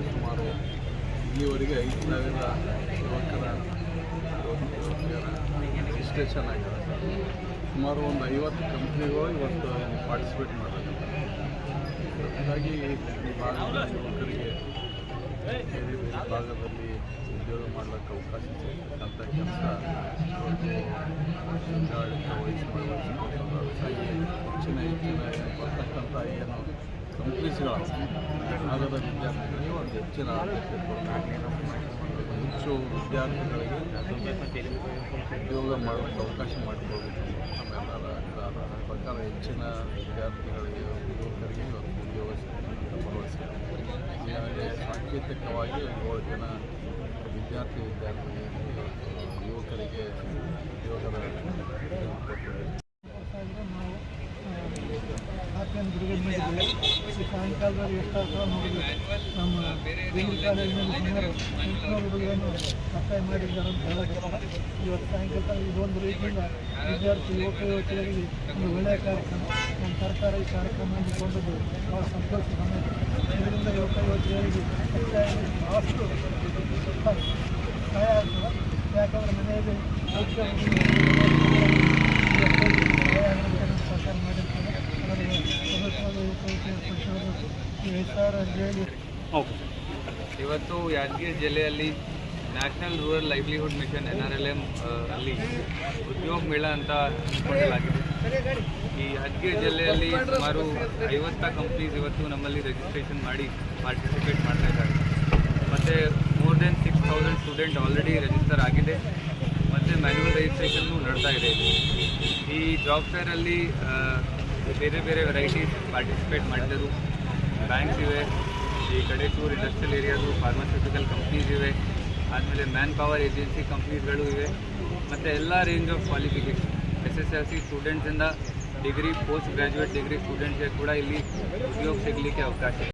ಸುಮಾರು ಇಲ್ಲಿವರೆಗೆ 5,000 ಯುವಕರ ರಿಜಿಸ್ಟ್ರೇಷನ್ ಆಗಿದೆ. ಸುಮಾರು ಒಂದು 50 ಕಂಪ್ನಿಗಳು ಇವತ್ತು ಪಾರ್ಟಿಸಿಪೇಟ್ ಮಾಡಿದ್ದಾರೆ. ಹಾಗಾಗಿ ಈ ಭಾಗದ ಯುವಕರಿಗೆ ಬೇರೆ ಬೇರೆ ಭಾಗದಲ್ಲಿ ಉದ್ಯೋಗ ಮಾಡಲಿಕ್ಕೆ ಅವಕಾಶ ಸಿಗ್ತಕ್ಕಂಥ ಕೆಲಸ ಇವತ್ತು ಆಡಳಿತ ಹೆಚ್ಚಿನ ಬರ್ತಕ್ಕಂಥ ಏನು ಕಂಪ್ನೀಸ್ಗಳು ಭಾಗದ ವಿದ್ಯಾರ್ಥಿಗಳಿಗೆ ಒಂದು ಹೆಚ್ಚಿನ ಆದ್ಯತೆ ಹೆಚ್ಚು ವಿದ್ಯಾರ್ಥಿಗಳಿಗೆ ಉದ್ಯೋಗ ಮಾಡೋಕ್ಕೆ ಅವಕಾಶ ಮಾಡಿಕೊಡ್ಬೇಕು. ನಮ್ಮೆಲ್ಲರ ಪ್ರಕಾರ ಹೆಚ್ಚಿನ ವಿದ್ಯಾರ್ಥಿಗಳಿಗೆ ಯುವಕರಿಗೆ ಇವತ್ತು ಉದ್ಯೋಗ ಸಿಗ್ತಕ್ಕಂಥ ಭರವಸೆ. ಈಗಾಗಲೇ ಸಾಂಕೇತಿಕವಾಗಿ 7 ಜನ ವಿದ್ಯಾರ್ಥಿಗಳಿಗೆ ಯುವಕರಿಗೆ ಉದ್ಯೋಗದ ಸಾಯಂಕಾಲದಲ್ಲಿ ಎಷ್ಟಾಗ್ತದೆ ನೋಡಿದ್ವಿ. ನಮ್ಮ ಡಿಗ್ರಿ ಕಾಲೇಜಿನಲ್ಲಿ ಸುಮಾರು 800 ಹುಡುಗರನ್ನು ಅಪ್ಲೈ ಮಾಡಿದ್ದಾರೆ ಅಂತ ಹೇಳಕ್ಕೆ ಇವತ್ತು ಸಾಯಂಕಾಲ ಇದೊಂದು ರೀತಿಯಿಂದ ವಿದ್ಯಾರ್ಥಿ ಯುವಕರಿಗೆ ಒಂದು ಒಳ್ಳೆಯ ಕಾರ್ಯಕ್ರಮ. ನಮ್ಮ ಸರ್ಕಾರ ಈ ಕಾರ್ಯಕ್ರಮ ಹಮ್ಮಿಕೊಂಡದ್ದು ಭಾಳ ಸಂತೋಷ. ಇದರಿಂದ ಯುವಕ ಯುವತಿಯರಿಗೆ ಹೆಚ್ಚಾಗಿ ಭಾಳಷ್ಟು ಸಹಾಯ ಆಗ್ತದೆ. ಯಾಕಂದರೆ ಮನೆಯಲ್ಲಿ ಸರ್ಕಾರ ಮಾಡಿರ್ತಾರೆ. ಇವತ್ತು ಯಾದಗಿರಿ ಜಿಲ್ಲೆಯಲ್ಲಿ national rural livelihood mission NRLM ಅಲ್ಲಿ ಉದ್ಯೋಗ ಮೇಳ ಅಂತ ಹಮ್ಮಿಕೊಳ್ಳಲಾಗಿದೆ. ಈ ಯಾದಗಿರಿ ಜಿಲ್ಲೆಯಲ್ಲಿ ಸುಮಾರು 50 ಕಂಪ್ನೀಸ್ ಇವತ್ತು ನಮ್ಮಲ್ಲಿ ರಿಜಿಸ್ಟ್ರೇಷನ್ ಮಾಡಿ ಪಾರ್ಟಿಸಿಪೇಟ್ ಮಾಡ್ತಾ ಇದ್ದಾರೆ. ಮತ್ತು more than 6,000 student already register ಆಗಿದೆ ಮತ್ತು ಮ್ಯಾನ್ಯುವಲ್ ರಿಜಿಸ್ಟ್ರೇಷನ್ನು ನಡ್ತಾ ಇದೆ. ಈ ಜಾಬ್ ಫೇರಲ್ಲಿ ಬೇರೆ ಬೇರೆ ವೆರೈಟೀಸ್ ಪಾರ್ಟಿಸಿಪೇಟ್ ಮಾಡಿದರು. ಬ್ಯಾಂಕ್ಸ್ ಇವೆ, ಈ ಕಡೆ ಟೂರ್ ಇಂಡಸ್ಟ್ರಿಯಲ್ ಏರಿಯಾದು ಫಾರ್ಮಾಸ್ಯೂಟಿಕಲ್ ಕಂಪ್ನೀಸ್ ಇವೆ, ಆದಮೇಲೆ ಮ್ಯಾನ್ ಪವರ್ ಏಜೆನ್ಸಿ ಕಂಪ್ನೀಸ್ಗಳು ಇವೆ, ಮತ್ತು ಎಲ್ಲ ರೇಂಜ್ ಆಫ್ ಕ್ವಾಲಿಫಿಕೇಷನ್ SSLC ಸ್ಟೂಡೆಂಟ್ಸಿಂದ ಡಿಗ್ರಿ, ಪೋಸ್ಟ್ ಗ್ರ್ಯಾಜುಯೇಟ್ ಡಿಗ್ರಿ ಸ್ಟೂಡೆಂಟ್ಸ್ಗೆ ಕೂಡ ಇಲ್ಲಿ ಉದ್ಯೋಗ ಸಿಗಲಿಕ್ಕೆ ಅವಕಾಶ ಇದೆ.